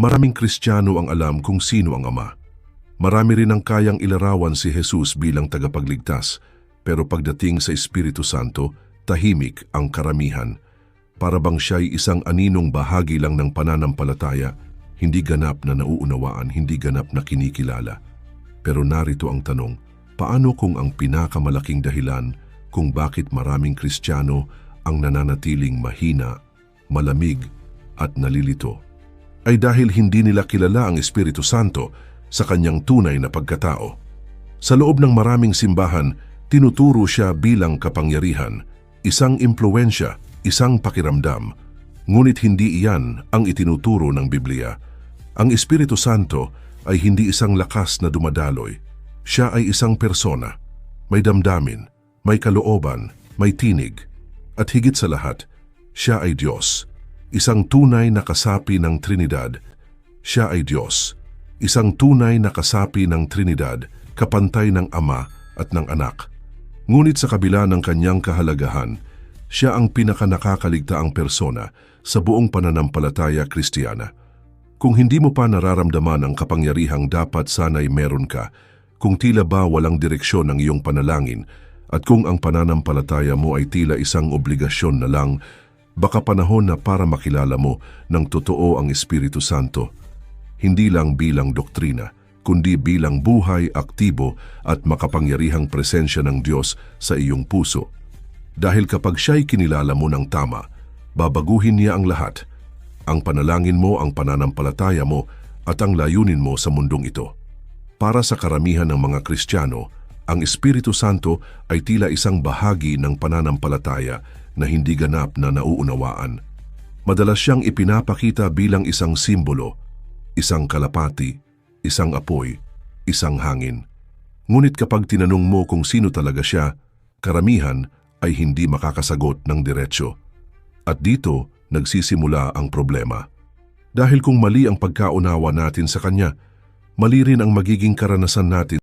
Maraming Kristiyano ang alam kung sino ang Ama. Marami rin ang kayang ilarawan si Jesus bilang tagapagligtas, pero pagdating sa Espiritu Santo, tahimik ang karamihan. Para bang siya'y isang aninong bahagi lang ng pananampalataya, hindi ganap na nauunawaan, hindi ganap na kinikilala. Pero narito ang tanong, paano kung ang pinakamalaking dahilan kung bakit maraming Kristiyano ang nananatiling mahina, malamig at nalilito, ay dahil hindi nila kilala ang Espiritu Santo sa kanyang tunay na pagkatao. Sa loob ng maraming simbahan, tinuturo siya bilang kapangyarihan, isang impluwensya, isang pakiramdam. Ngunit hindi iyan ang itinuturo ng Biblia. Ang Espiritu Santo ay hindi isang lakas na dumadaloy. Siya ay isang persona. May damdamin, may kalooban, may tinig. At higit sa lahat, siya ay Diyos. Isang tunay na kasapi ng Trinidad. Siya ay Diyos. Isang tunay na kasapi ng Trinidad, kapantay ng Ama at ng Anak. Ngunit sa kabila ng kanyang kahalagahan, siya ang pinakanakakaligtaang persona sa buong pananampalataya Kristiyana. Kung hindi mo pa nararamdaman ang kapangyarihang dapat sana'y meron ka, kung tila ba walang direksyon ang iyong panalangin, at kung ang pananampalataya mo ay tila isang obligasyon na lang, baka panahon na para makilala mo ng totoo ang Espiritu Santo. Hindi lang bilang doktrina, kundi bilang buhay, aktibo at makapangyarihang presensya ng Diyos sa iyong puso. Dahil kapag siya'y kinilala mo ng tama, babaguhin niya ang lahat. Ang panalangin mo, ang pananampalataya mo at ang layunin mo sa mundong ito. Para sa karamihan ng mga Kristiyano, ang Espiritu Santo ay tila isang bahagi ng pananampalataya na hindi ganap na nauunawaan. Madalas siyang ipinapakita bilang isang simbolo, isang kalapati, isang apoy, isang hangin. Ngunit kapag tinanong mo kung sino talaga siya, karamihan ay hindi makakasagot ng diretsyo. At dito nagsisimula ang problema. Dahil kung mali ang pagkaunawa natin sa Kanya, mali rin ang magiging karanasan natin